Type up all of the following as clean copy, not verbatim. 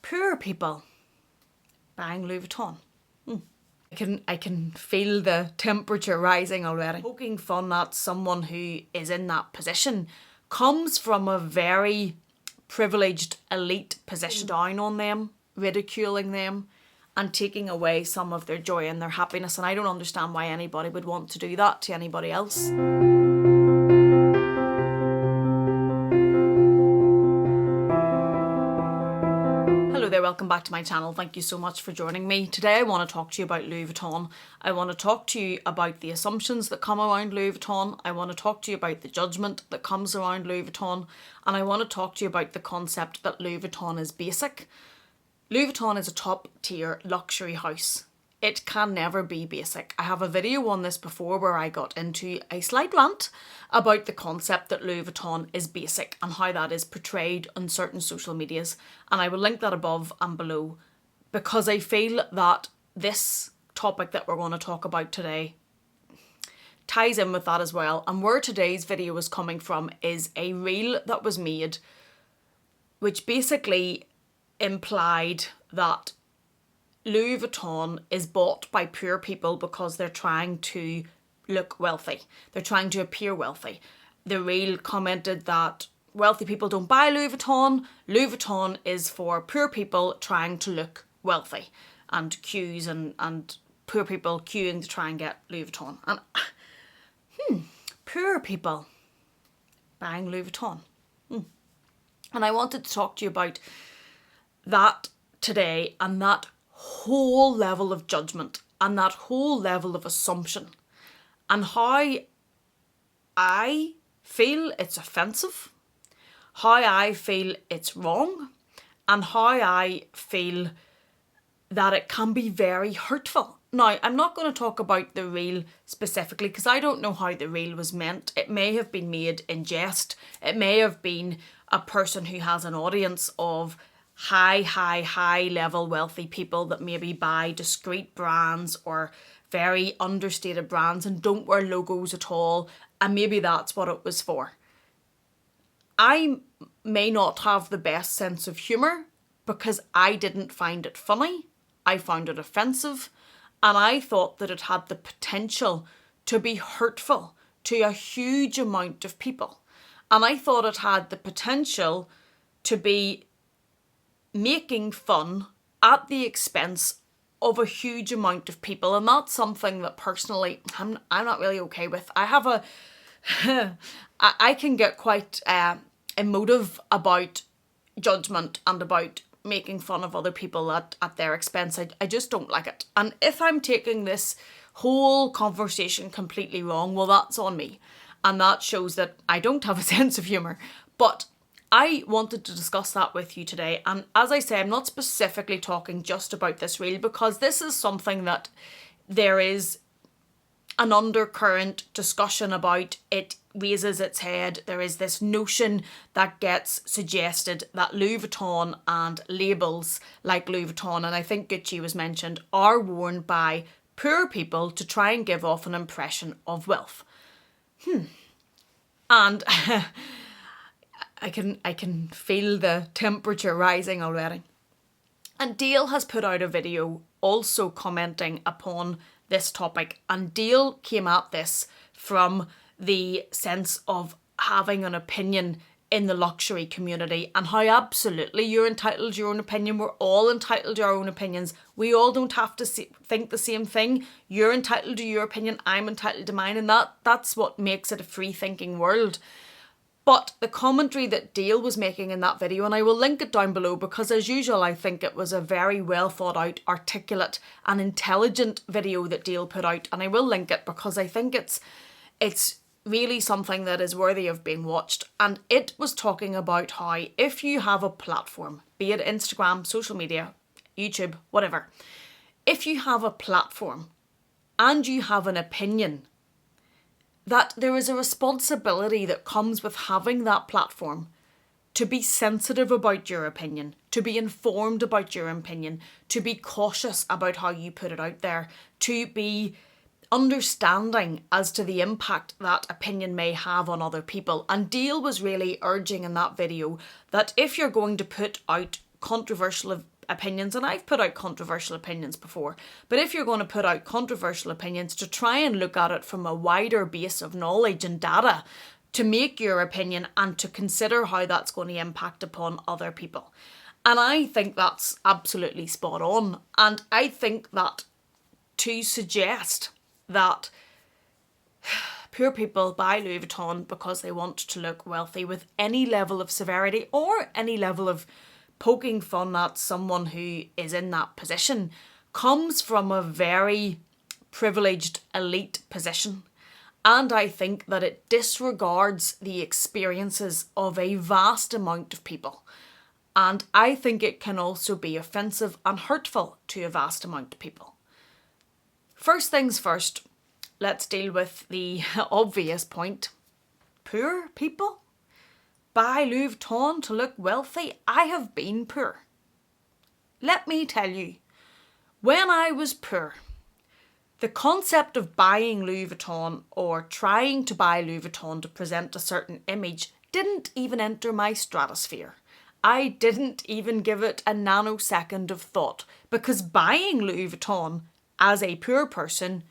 Poor people buying Louis Vuitton. I can feel the temperature rising already. Poking fun at someone who is in that position comes from a very privileged elite position. Down on them, ridiculing them, and taking away some of their joy and their happiness. And I don't understand why anybody would want to do that to anybody else. Hello there, welcome back to my channel. Thank you so much for joining me. Today I want to talk to you about Louis Vuitton. I want to talk to you about the assumptions that come around Louis Vuitton. I want to talk to you about the judgment that comes around Louis Vuitton. And I want to talk to you about the concept that Louis Vuitton is basic. Louis Vuitton is a top tier luxury house. It can never be basic. I have a video on this before where I got into a slight rant about the concept that Louis Vuitton is basic and how that is portrayed on certain social medias. And I will link that above and below because I feel that this topic that we're going to talk about today ties in with that as well. And where today's video is coming from is a reel that was made which basically implied that Louis Vuitton is bought by poor people because they're trying to look wealthy. They're trying to appear wealthy. The reel commented that wealthy people don't buy Louis Vuitton. Louis Vuitton is for poor people trying to look wealthy, and queues and poor people queuing to try and get Louis Vuitton. And poor people buying Louis Vuitton. And I wanted to talk to you about that today, and that whole level of judgment and that whole level of assumption, and how I feel it's offensive, how I feel it's wrong, and how I feel that it can be very hurtful. Now, I'm not going to talk about the reel specifically because I don't know how the reel was meant. It may have been made in jest. It may have been a person who has an audience of high level wealthy people that maybe buy discreet brands or very understated brands and don't wear logos at all, and maybe that's what it was for. I may not have the best sense of humour because I didn't find it funny. I found it offensive, and I thought that it had the potential to be hurtful to a huge amount of people. And I thought it had the potential to be making fun at the expense of a huge amount of people, and that's something that personally I'm not really okay with. I can get quite emotive about judgment and about making fun of other people at their expense. I just don't like it. And if I'm taking this whole conversation completely wrong, well, that's on me, and that shows that I don't have a sense of humour. But I wanted to discuss that with you today, and as I say, I'm not specifically talking just about this reel because this is something that there is an undercurrent discussion about. It raises its head. There is this notion that gets suggested that Louis Vuitton and labels like Louis Vuitton, and I think Gucci was mentioned, are worn by poor people to try and give off an impression of wealth. And I can feel the temperature rising already. And Dale has put out a video also commenting upon this topic, and Dale came at this from the sense of having an opinion in the luxury community and how absolutely you're entitled to your own opinion. We're all entitled to our own opinions. We all don't have to think the same thing. You're entitled to your opinion, I'm entitled to mine, and that's what makes it a free thinking world. But the commentary that Dale was making in that video, and I will link it down below because as usual I think it was a very well thought out, articulate and intelligent video that Dale put out, and I will link it because I think it's really something that is worthy of being watched. And it was talking about how if you have a platform, be it Instagram, social media, YouTube, whatever, if you have a platform and you have an opinion, that there is a responsibility that comes with having that platform to be sensitive about your opinion, to be informed about your opinion, to be cautious about how you put it out there, to be understanding as to the impact that opinion may have on other people. And Dale was really urging in that video that if you're going to put out controversial opinions, and I've put out controversial opinions before, but if you're going to put out controversial opinions, to try and look at it from a wider base of knowledge and data to make your opinion and to consider how that's going to impact upon other people. And I think that's absolutely spot on. And I think that to suggest that poor people buy Louis Vuitton because they want to look wealthy with any level of severity or any level of poking fun at someone who is in that position comes from a very privileged elite position. And I think that it disregards the experiences of a vast amount of people. And I think it can also be offensive and hurtful to a vast amount of people. First things first, let's deal with the obvious point. Poor people buy Louis Vuitton to look wealthy. I have been poor. Let me tell you, when I was poor, the concept of buying Louis Vuitton or trying to buy Louis Vuitton to present a certain image didn't even enter my stratosphere. I didn't even give it a nanosecond of thought, because buying Louis Vuitton as a poor person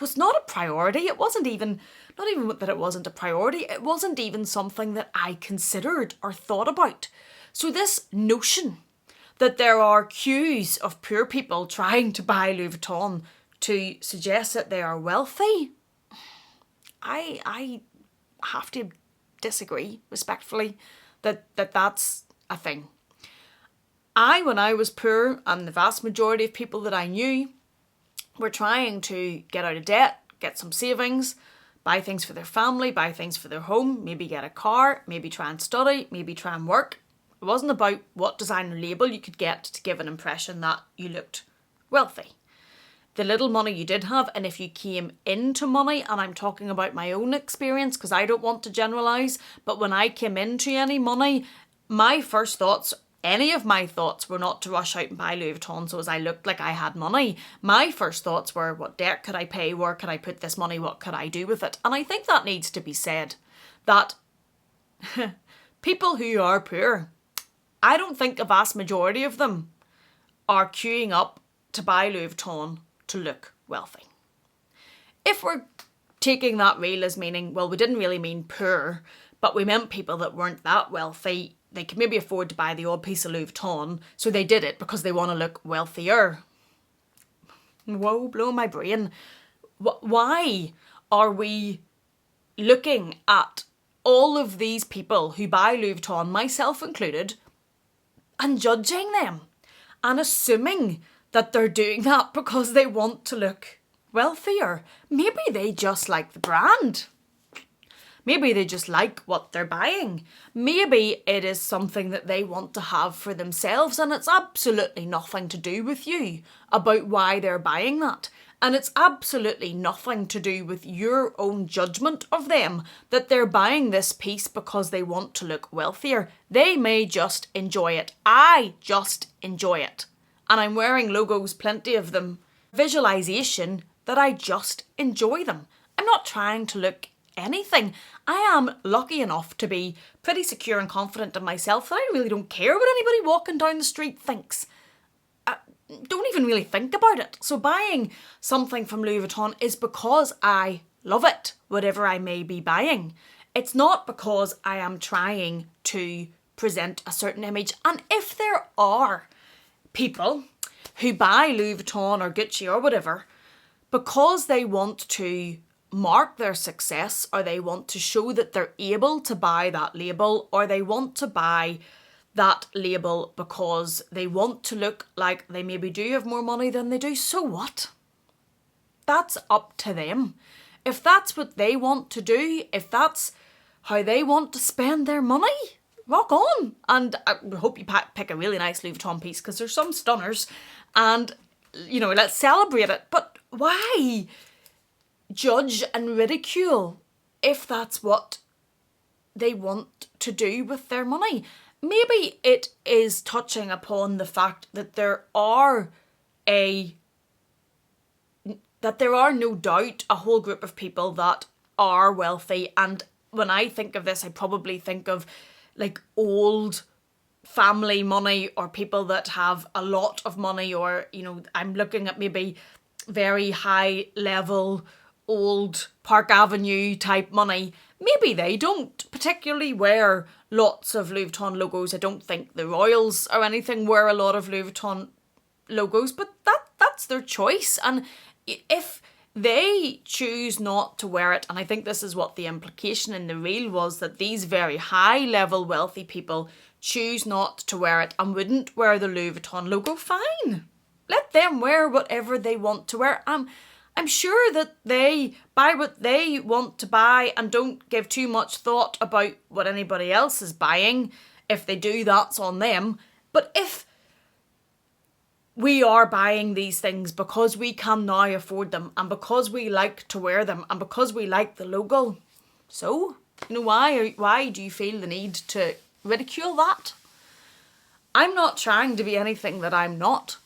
was not a priority. It wasn't even, not even that it wasn't a priority, it wasn't even something that I considered or thought about. So this notion that there are queues of poor people trying to buy Louis Vuitton to suggest that they are wealthy, I have to disagree respectfully that's a thing. When I was poor, and the vast majority of people that I knew were trying to get out of debt, get some savings, buy things for their family, buy things for their home, maybe get a car, maybe try and study, maybe try and work. It wasn't about what designer label you could get to give an impression that you looked wealthy. The little money you did have, and if you came into money, and I'm talking about my own experience because I don't want to generalise, but when I came into any money, my first thoughts, any of my thoughts were not to rush out and buy Louis Vuitton so as I looked like I had money. My first thoughts were, what debt could I pay? Where could I put this money? What could I do with it? And I think that needs to be said, that people who are poor, I don't think a vast majority of them are queuing up to buy Louis Vuitton to look wealthy. If we're taking that real as meaning, well, we didn't really mean poor, but we meant people that weren't that wealthy, they could maybe afford to buy the odd piece of Louis Vuitton, so they did it because they want to look wealthier. Whoa, blow my brain. Why are we looking at all of these people who buy Louis Vuitton, myself included, and judging them and assuming that they're doing that because they want to look wealthier? Maybe they just like the brand. Maybe they just like what they're buying. Maybe it is something that they want to have for themselves, and it's absolutely nothing to do with you about why they're buying that. And it's absolutely nothing to do with your own judgment of them that they're buying this piece because they want to look wealthier. They may just enjoy it. I just enjoy it. And I'm wearing logos, plenty of them. Visualization that I just enjoy them. I'm not trying to look anything. I am lucky enough to be pretty secure and confident in myself that I really don't care what anybody walking down the street thinks. Don't even really think about it. So buying something from Louis Vuitton is because I love it, whatever I may be buying. It's not because I am trying to present a certain image. And if there are people who buy Louis Vuitton or Gucci or whatever because they want to mark their success, or they want to show that they're able to buy that label, or they want to buy that label because they want to look like they maybe do have more money than they do, so what? That's up to them. If that's what they want to do, if that's how they want to spend their money, rock on. And I hope you pick a really nice Louis Vuitton piece, because there's some stunners, and let's celebrate it. But why judge and ridicule if that's what they want to do with their money? Maybe it is touching upon the fact that there are no doubt a whole group of people that are wealthy. And when I think of this, I probably think of like old family money or people that have a lot of money, or, you know, I'm looking at maybe very high level old Park Avenue type money, maybe they don't particularly wear lots of Louis Vuitton logos. I don't think the royals or anything wear a lot of Louis Vuitton logos, but that's their choice. And if they choose not to wear it, and I think this is what the implication in the reel was, that these very high level wealthy people choose not to wear it and wouldn't wear the Louis Vuitton logo, fine. Let them wear whatever they want to wear. I'm sure that they buy what they want to buy and don't give too much thought about what anybody else is buying. If they do, that's on them. But if we are buying these things because we can now afford them and because we like to wear them and because we like the logo, so, you know, why do you feel the need to ridicule that? I'm not trying to be anything that I'm not.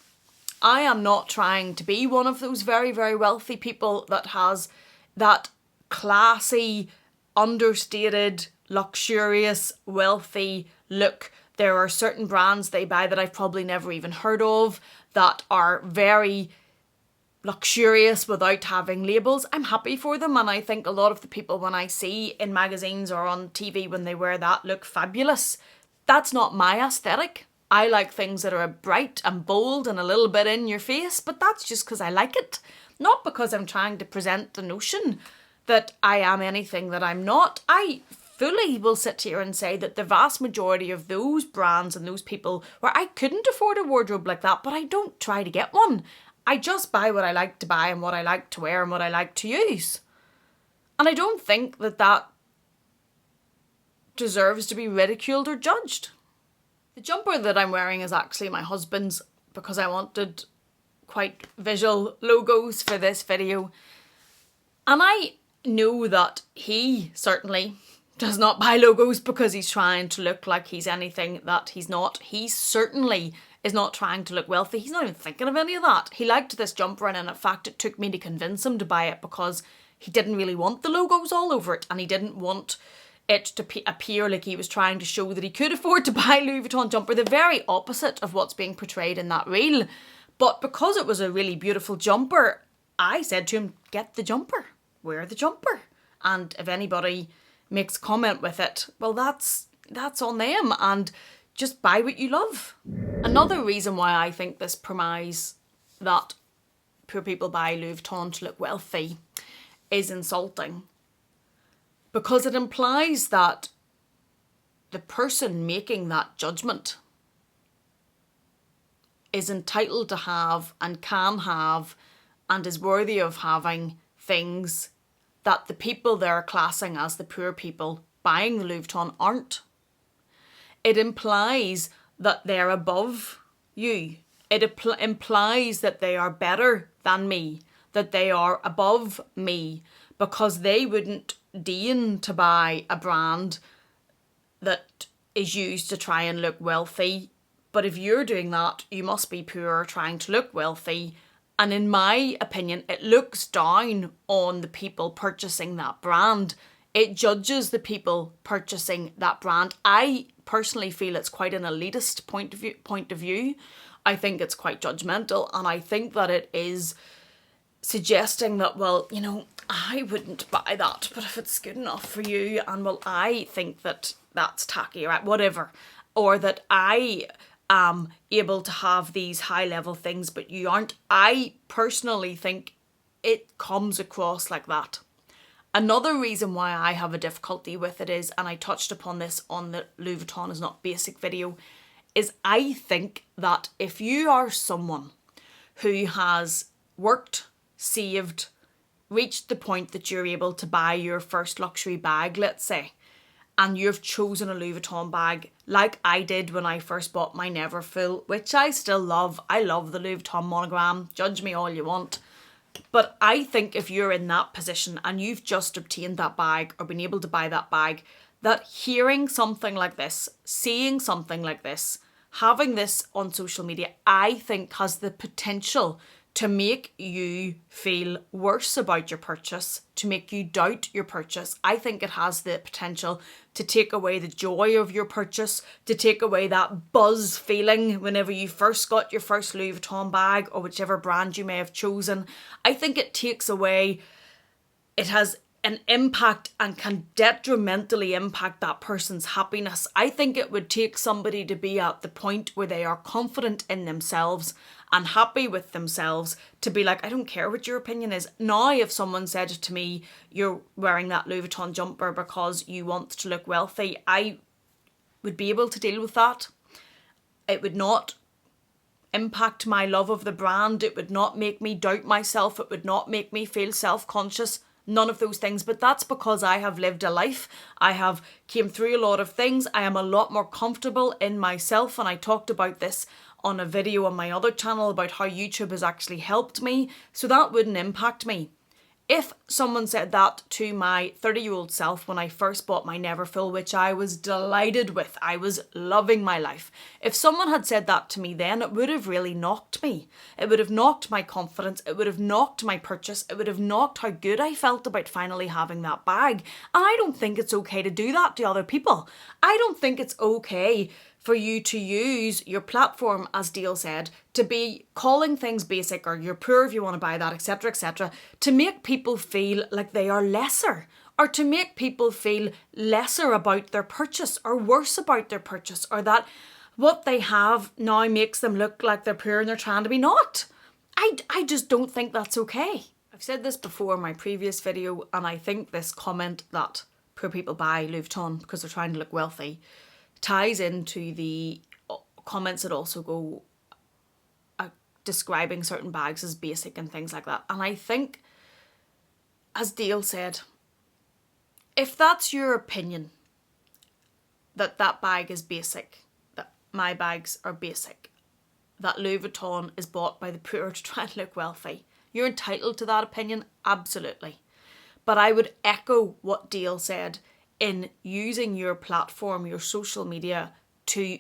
I am not trying to be one of those very, very wealthy people that has that classy, understated, luxurious, wealthy look. There are certain brands they buy that I've probably never even heard of that are very luxurious without having labels. I'm happy for them, and I think a lot of the people when I see in magazines or on TV when they wear that look fabulous. That's not my aesthetic. I like things that are bright and bold and a little bit in your face, but that's just because I like it. Not because I'm trying to present the notion that I am anything that I'm not. I fully will sit here and say that the vast majority of those brands and those people where I couldn't afford a wardrobe like that, but I don't try to get one. I just buy what I like to buy and what I like to wear and what I like to use. And I don't think that that deserves to be ridiculed or judged. The jumper that I'm wearing is actually my husband's because I wanted quite visual logos for this video. And I know that he certainly does not buy logos because he's trying to look like he's anything that he's not. He certainly is not trying to look wealthy. He's not even thinking of any of that. He liked this jumper, and in fact it took me to convince him to buy it because he didn't really want the logos all over it, and he didn't want it to appear like he was trying to show that he could afford to buy a Louis Vuitton jumper. The very opposite of what's being portrayed in that reel. But because it was a really beautiful jumper, I said to him, get the jumper, wear the jumper. And if anybody makes comment with it, well, that's on them, and just buy what you love. Another reason why I think this premise that poor people buy Louis Vuitton to look wealthy is insulting, because it implies that the person making that judgment is entitled to have and can have and is worthy of having things that the people they're classing as the poor people buying the Louis Vuitton aren't. It implies that they're above you. It implies that they are better than me, that they are above me, because they wouldn't deign to buy a brand that is used to try and look wealthy. But if you're doing that, you must be poor trying to look wealthy. And in my opinion, it looks down on the people purchasing that brand. It judges the people purchasing that brand. I personally feel it's quite an elitist point of view. I think it's quite judgmental, and I think that it is suggesting that, well, you know, I wouldn't buy that, but if it's good enough for you, and well, I think that that's tacky, right, whatever, or that I am able to have these high level things but you aren't. I personally think it comes across like that. Another reason why I have a difficulty with it is, and I touched upon this on the Louis Vuitton is not basic video, is I think that if you are someone who has worked, saved, reached the point that you're able to buy your first luxury bag, let's say, and you've chosen a Louis Vuitton bag like I did when I first bought my Neverfull, which I still love. I love the Louis Vuitton monogram. Judge me all you want. But I think if you're in that position and you've just obtained that bag or been able to buy that bag, that hearing something like this, seeing something like this, having this on social media, I think has the potential to make you feel worse about your purchase, to make you doubt your purchase. I think it has the potential to take away the joy of your purchase, to take away that buzz feeling whenever you first got your first Louis Vuitton bag or whichever brand you may have chosen. I think it takes away, it has an impact and can detrimentally impact that person's happiness. I think it would take somebody to be at the point where they are confident in themselves and happy with themselves to be like, I don't care what your opinion is. Now, if someone said to me, you're wearing that Louis Vuitton jumper because you want to look wealthy, I would be able to deal with that. It would not impact my love of the brand. It would not make me doubt myself. It would not make me feel self-conscious. None of those things, but that's because I have lived a life. I have came through a lot of things. I am a lot more comfortable in myself, and I talked about this on a video on my other channel about how YouTube has actually helped me, so that wouldn't impact me. If someone said that to my 30-year-old self when I first bought my Neverfull, which I was delighted with, I was loving my life. If someone had said that to me then, it would have really knocked me. It would have knocked my confidence. It would have knocked my purchase. It would have knocked how good I felt about finally having that bag. And I don't think it's okay to do that to other people. I don't think it's okay for you to use your platform, as Dale said, to be calling things basic or you're poor if you want to buy that, etc., to make people feel like they are lesser, or to make people feel lesser about their purchase or worse about their purchase, or that what they have now makes them look like they're poor and they're trying to be not. I just don't think that's okay. I've said this before in my previous video, and I think this comment that poor people buy Louis Vuitton because they're trying to look wealthy ties into the comments that also go describing certain bags as basic and things like that. And I think, as Dale said, if that's your opinion, that that bag is basic, that my bags are basic, that Louis Vuitton is bought by the poor to try and look wealthy, you're entitled to that opinion, absolutely. But I would echo what Dale said in using your platform, your social media, to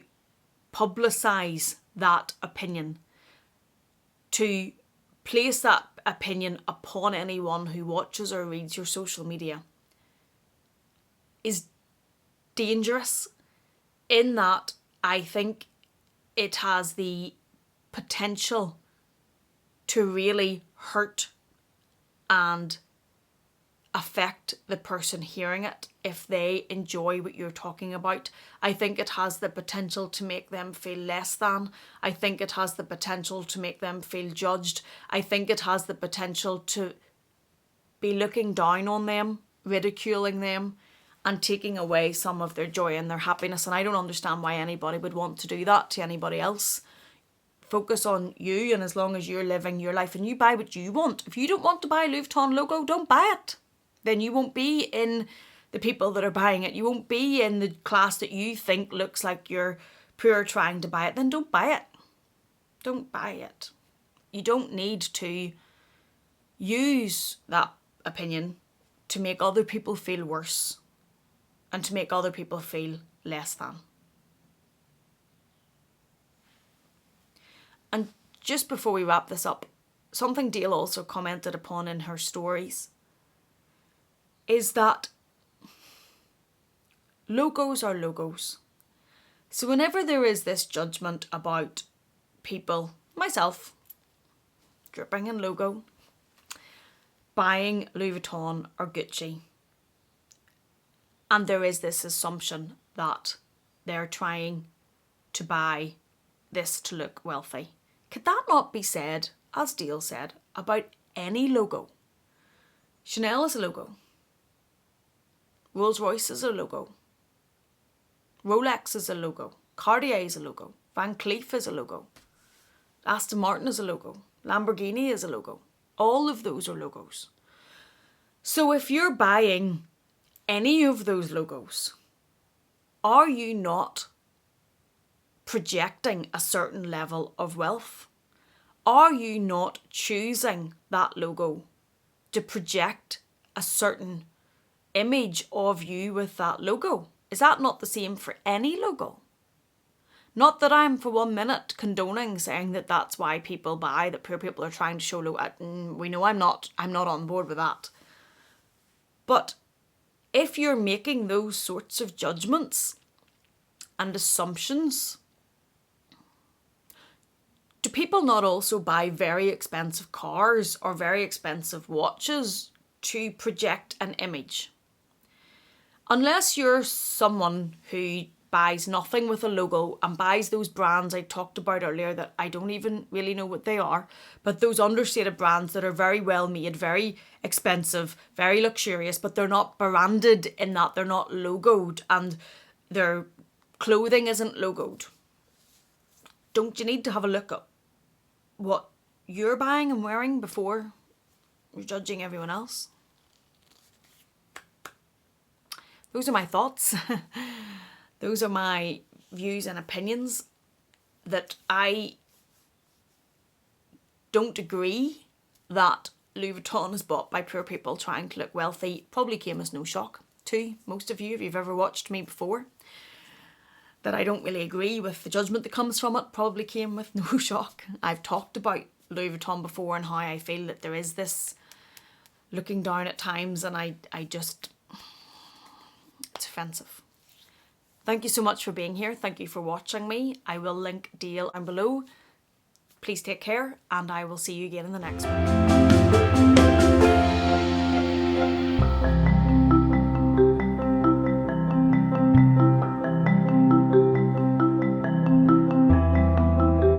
publicise that opinion, to place that opinion upon anyone who watches or reads your social media, is dangerous, in that I think it has the potential to really hurt and affect the person hearing it if they enjoy what you're talking about. I think it has the potential to make them feel less than. I think it has the potential to make them feel judged. I think it has the potential to be looking down on them, ridiculing them, and taking away some of their joy and their happiness. And I don't understand why anybody would want to do that to anybody else. Focus on you, and as long as you're living your life and you buy what you want. If you don't want to buy a Louis Vuitton logo, don't buy it. Then you won't be in the people that are buying it. You won't be in the class that you think looks like you're poor trying to buy it. Then don't buy it. Don't buy it. You don't need to use that opinion to make other people feel worse and to make other people feel less than. And just before we wrap this up, something Dale also commented upon in her stories is that logos are logos. So whenever there is this judgment about people, myself, dripping in logo, buying Louis Vuitton or Gucci, and there is this assumption that they're trying to buy this to look wealthy, could that not be said, as Dale said, about any logo? Chanel is a logo. Rolls-Royce is a logo. Rolex is a logo. Cartier is a logo. Van Cleef is a logo. Aston Martin is a logo. Lamborghini is a logo. All of those are logos. So if you're buying any of those logos, are you not projecting a certain level of wealth? Are you not choosing that logo to project a certain image of you with that logo? Is that not the same for any logo? Not that I'm for 1 minute condoning saying that that's why people buy, that poor people are trying to show low. We know I'm not on board with that. But if you're making those sorts of judgments and assumptions, do people not also buy very expensive cars or very expensive watches to project an image? Unless you're someone who buys nothing with a logo and buys those brands I talked about earlier that I don't even really know what they are, but those understated brands that are very well made, very expensive, very luxurious, but they're not branded in that, they're not logoed, and their clothing isn't logoed. Don't you need to have a look at what you're buying and wearing before you're judging everyone else? Those are my thoughts. Those are my views and opinions, that I don't agree that Louis Vuitton is bought by poor people trying to look wealthy. Probably came as no shock to most of you if you've ever watched me before. That I don't really agree with the judgment that comes from it probably came with no shock. I've talked about Louis Vuitton before and how I feel that there is this looking down at times, and I just, it's offensive. Thank you so much for being here. Thank you for watching me. I will link Dale down below. Please take care, and I will see you again in the next one.